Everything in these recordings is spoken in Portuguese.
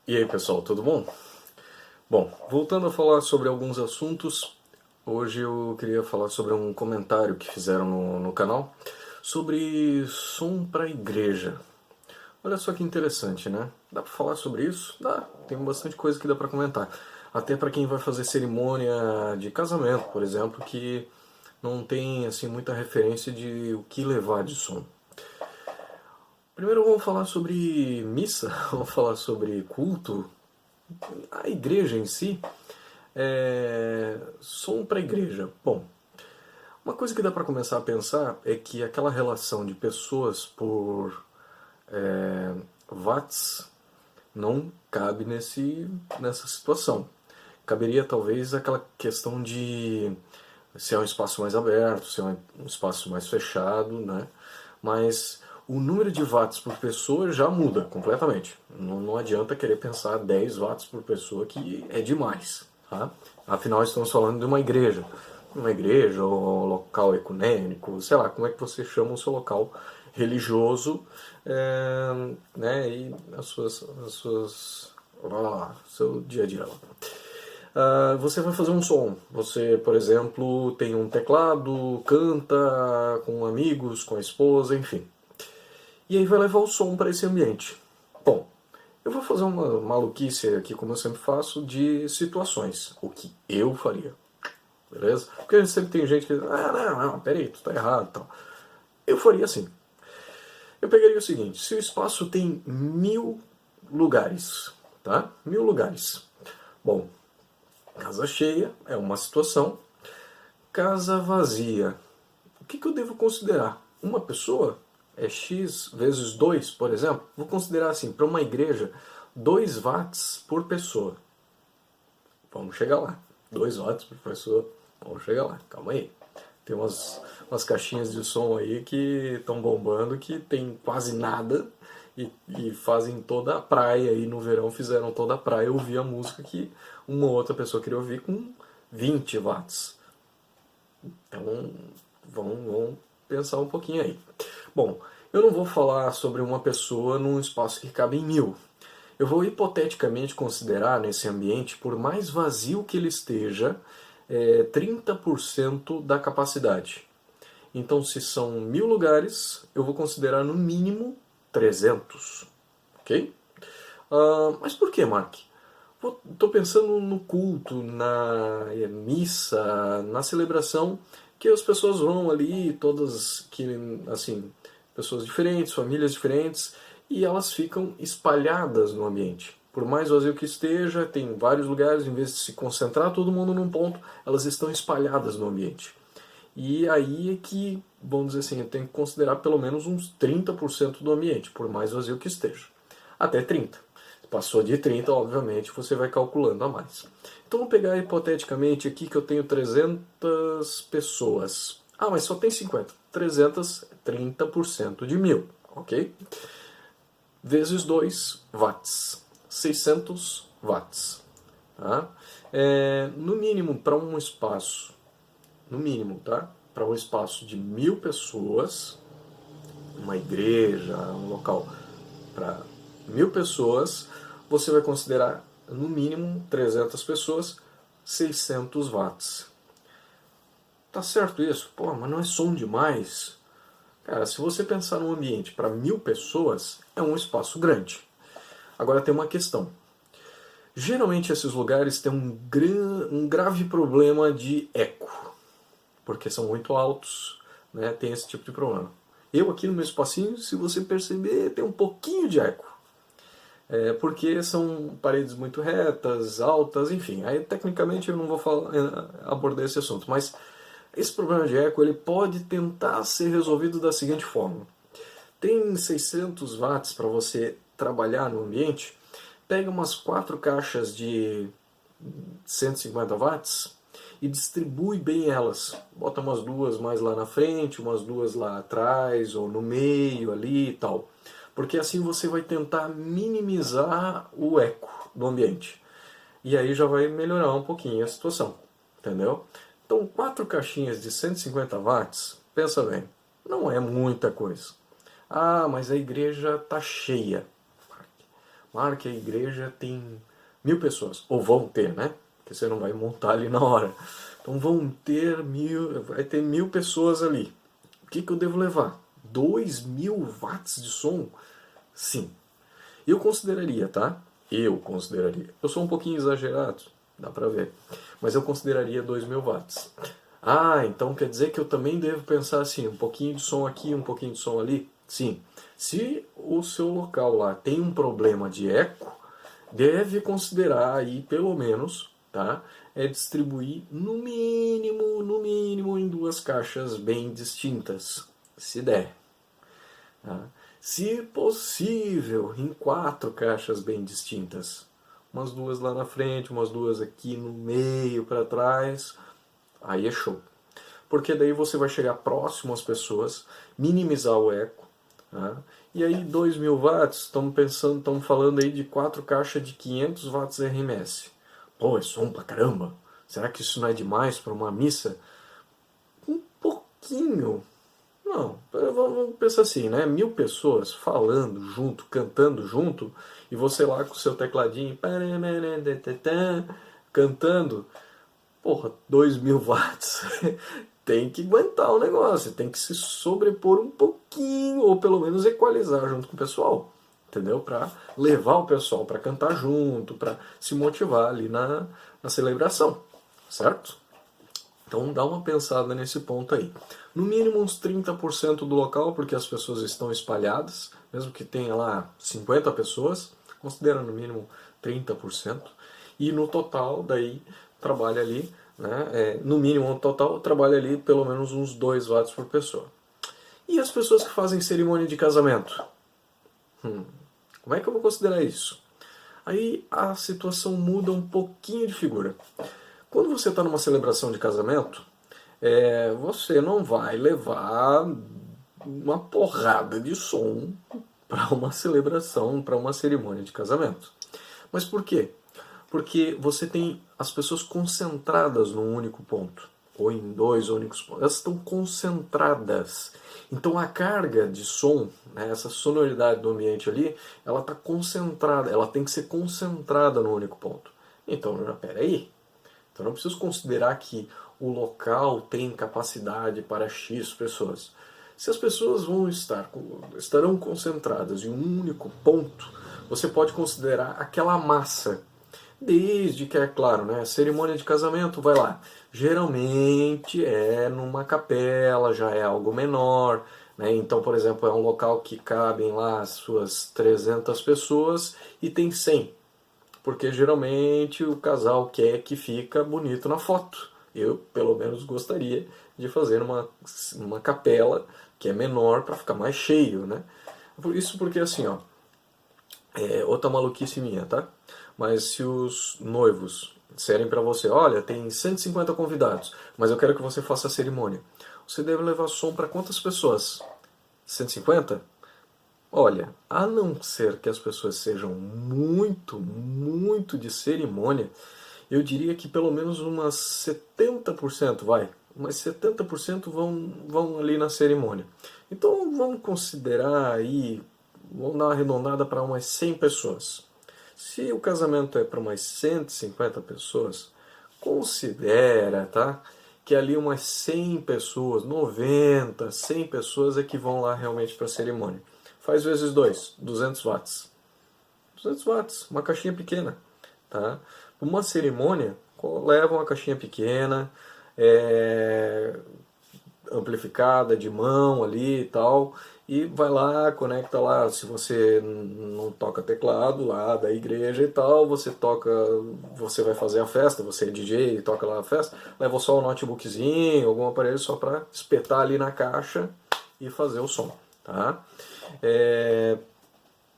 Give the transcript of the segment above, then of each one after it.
E aí pessoal, tudo bom? Bom, voltando a falar sobre alguns assuntos, hoje eu queria falar sobre um comentário que fizeram no canal sobre som para igreja. Olha só que interessante, né? Dá para falar sobre isso? Dá, tem bastante coisa que dá para comentar. Até para quem vai fazer cerimônia de casamento, por exemplo, que não tem assim muita referência de o que levar de som. Primeiro vamos falar sobre missa, vamos falar sobre culto, a igreja em si. Som para a igreja. Bom, uma coisa que dá para começar a pensar é que aquela relação de pessoas por watts não cabe nessa situação. Caberia talvez aquela questão de se é um espaço mais aberto, se é um espaço mais fechado, né? Mas o número de watts por pessoa já muda completamente. Não adianta querer pensar 10 watts por pessoa, que é demais. Tá? Afinal, estamos falando de uma igreja. Uma igreja ou um local ecumênico, sei lá, como é que você chama o seu local religioso, né, e seu dia a dia lá. Você vai fazer um som. Você, por exemplo, tem um teclado, canta com amigos, com a esposa, enfim. E aí vai levar o som para esse ambiente. Bom, eu vou fazer uma maluquice aqui, como eu sempre faço, de situações. O que eu faria. Beleza? Porque sempre tem gente que diz, não, peraí, tu tá errado e tal. Eu faria assim. Eu pegaria o seguinte, se o espaço tem 1000 lugares, tá? 1000 lugares. Bom, casa cheia é uma situação. Casa vazia. O que eu devo considerar? Uma pessoa é x vezes 2, por exemplo. Vou considerar assim, para uma igreja, 2 watts por pessoa. Vamos chegar lá. 2 watts por pessoa. Vamos chegar lá. Calma aí. Tem umas caixinhas de som aí que estão bombando, que tem quase nada e fazem toda a praia aí no verão, fizeram toda a praia ouvir a música que uma outra pessoa queria ouvir com 20 watts. Então, vamos pensar um pouquinho aí. Bom, eu não vou falar sobre uma pessoa num espaço que cabe em 1000. Eu vou hipoteticamente considerar nesse ambiente, por mais vazio que ele esteja, 30% da capacidade. Então, se são 1000 lugares, eu vou considerar no mínimo 300. Ok? Mas por que, Mark? Estou pensando no culto, na missa, na celebração, que as pessoas vão ali, todas que, assim, pessoas diferentes, famílias diferentes, e elas ficam espalhadas no ambiente. Por mais vazio que esteja, tem vários lugares, em vez de se concentrar todo mundo num ponto, elas estão espalhadas no ambiente. E aí é que, vamos dizer assim, eu tenho que considerar pelo menos uns 30% do ambiente, por mais vazio que esteja. Até 30. Passou de 30, obviamente, você vai calculando a mais. Então vou pegar hipoteticamente aqui que eu tenho 300 pessoas. Ah, mas só tem 50. 300 é 30% de 1000, ok? Vezes 2 watts. 600 watts. Tá? No mínimo, para um espaço, no mínimo, tá? Para um espaço de 1000 pessoas, uma igreja, um local para 1000 pessoas, você vai considerar no mínimo 300 pessoas, 600 watts. Tá certo isso? Pô, mas não é som demais? Cara, se você pensar num ambiente para 1000 pessoas, é um espaço grande. Agora tem uma questão. Geralmente esses lugares têm um grave problema de eco, porque são muito altos, né? Tem esse tipo de problema. Eu aqui no meu espacinho, se você perceber, tem um pouquinho de eco. Porque são paredes muito retas, altas, enfim. Aí tecnicamente eu não vou abordar esse assunto, mas esse problema de eco ele pode tentar ser resolvido da seguinte forma. Tem 600 watts para você trabalhar no ambiente, pega umas 4 caixas de 150 watts e distribui bem elas. Bota umas duas mais lá na frente, umas duas lá atrás, ou no meio ali e tal. Porque assim você vai tentar minimizar o eco do ambiente. E aí já vai melhorar um pouquinho a situação. Entendeu? Então, 4 caixinhas de 150 watts, pensa bem, não é muita coisa. Ah, mas a igreja está cheia. Mark, a igreja tem 1000 pessoas, ou vão ter, né? Porque você não vai montar ali na hora. Então vai ter 1000 pessoas ali. O que eu devo levar? 2000 watts de som? Sim. Eu consideraria, tá? Eu consideraria. Eu sou um pouquinho exagerado, dá pra ver. Mas eu consideraria 2000 watts. Ah, então quer dizer que eu também devo pensar assim, um pouquinho de som aqui, um pouquinho de som ali? Sim. Se o seu local lá tem um problema de eco, deve considerar aí, pelo menos, tá? Distribuir no mínimo em 2 caixas bem distintas, se der. Tá? Se possível, em 4 caixas bem distintas. Umas 2 lá na frente, umas 2 aqui no meio, para trás. Aí é show. Porque daí você vai chegar próximo às pessoas, minimizar o eco. Tá? E aí 2000 watts, estamos falando aí de 4 caixas de 500 watts RMS. Pô, é som pra caramba. Será que isso não é demais para uma missa? Um pouquinho. Não, vamos pensar assim, né? 1000 pessoas falando junto, cantando junto, e você lá com o seu tecladinho cantando, porra, 2000 watts. Tem que aguentar o negócio, tem que se sobrepor um pouquinho, ou pelo menos equalizar junto com o pessoal, entendeu? Para levar o pessoal para cantar junto, para se motivar ali na celebração, certo? Então dá uma pensada nesse ponto aí. No mínimo uns 30% do local, porque as pessoas estão espalhadas, mesmo que tenha lá 50 pessoas, considera no mínimo 30%. E no total, daí, trabalha ali, né, no mínimo no total, trabalha ali pelo menos uns 2 watts por pessoa. E as pessoas que fazem cerimônia de casamento? Como é que eu vou considerar isso? Aí a situação muda um pouquinho de figura. Quando você está numa celebração de casamento, você não vai levar uma porrada de som para uma celebração, para uma cerimônia de casamento. Mas por quê? Porque você tem as pessoas concentradas num único ponto, ou em 2 únicos pontos. Elas estão concentradas. Então a carga de som, né, essa sonoridade do ambiente ali, ela está concentrada, ela tem que ser concentrada no único ponto. Então, peraí, então não preciso considerar que o local tem capacidade para X pessoas. Se as pessoas estarão concentradas em um único ponto, você pode considerar aquela massa. Desde que, é claro, né, cerimônia de casamento, vai lá. Geralmente é numa capela, já é algo menor. Né? Então, por exemplo, é um local que cabem lá as suas 300 pessoas e tem 100. Porque geralmente o casal quer que fica bonito na foto. Eu, pelo menos, gostaria de fazer uma capela que é menor para ficar mais cheio, né? Isso porque assim, ó, outra maluquice minha, tá? Mas se os noivos disserem para você, olha, tem 150 convidados, mas eu quero que você faça a cerimônia. Você deve levar som para quantas pessoas? 150? Olha, a não ser que as pessoas sejam muito de cerimônia, eu diria que pelo menos umas 70% vai. Umas 70% vão ali na cerimônia. Então vamos considerar aí, vamos dar uma arredondada para umas 100 pessoas. Se o casamento é para umas 150 pessoas, considera, tá? Que ali umas 100 pessoas, 90, 100 pessoas é que vão lá realmente para a cerimônia. Faz vezes 2, 200 watts. 200 watts, uma caixinha pequena. Tá? Uma cerimônia, leva uma caixinha pequena, amplificada, de mão ali e tal, e vai lá, conecta lá, se você não toca teclado lá da igreja e tal, você vai fazer a festa, você é DJ e toca lá a festa, leva só o notebookzinho, algum aparelho só para espetar ali na caixa e fazer o som, tá?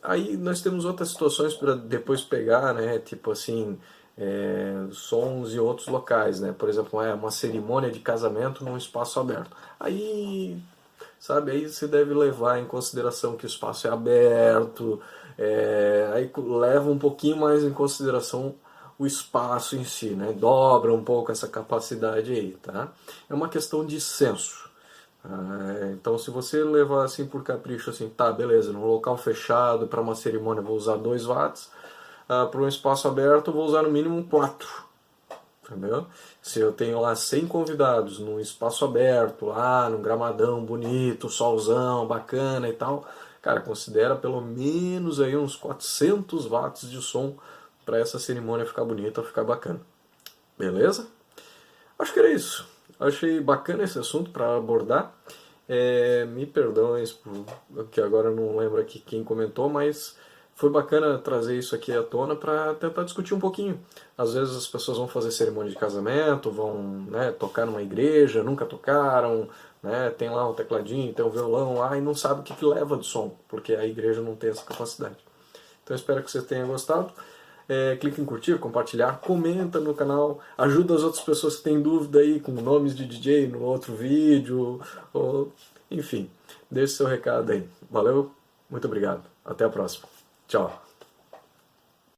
Aí nós temos outras situações para depois pegar, né? Tipo assim, sons em outros locais, né? Por exemplo, uma cerimônia de casamento num espaço aberto. Aí, sabe, aí você deve levar em consideração que o espaço é aberto, aí leva um pouquinho mais em consideração o espaço em si, né? Dobra um pouco essa capacidade aí, tá? É uma questão de senso. Então, se você levar assim por capricho, assim, tá, beleza, num local fechado, para uma cerimônia eu vou usar 2 watts, para um espaço aberto eu vou usar no mínimo 4. Entendeu? Se eu tenho lá 100 convidados num espaço aberto, lá num gramadão bonito, solzão, bacana e tal, cara, considera pelo menos aí uns 400 watts de som para essa cerimônia ficar bonita, ficar bacana. Beleza? Acho que era isso. Achei bacana esse assunto para abordar. Me perdoem que agora eu não lembro aqui quem comentou, mas foi bacana trazer isso aqui à tona para tentar discutir um pouquinho. Às vezes as pessoas vão fazer cerimônia de casamento, vão, né, tocar numa igreja, nunca tocaram, né, tem lá um tecladinho, tem um violão lá e não sabe o que leva de som, porque a igreja não tem essa capacidade. Então eu espero que você tenha gostado. Clique em curtir, compartilhar, comenta no canal, ajuda as outras pessoas que têm dúvida aí com nomes de DJ no outro vídeo, enfim, deixe seu recado aí. Valeu, muito obrigado, até a próxima. Tchau.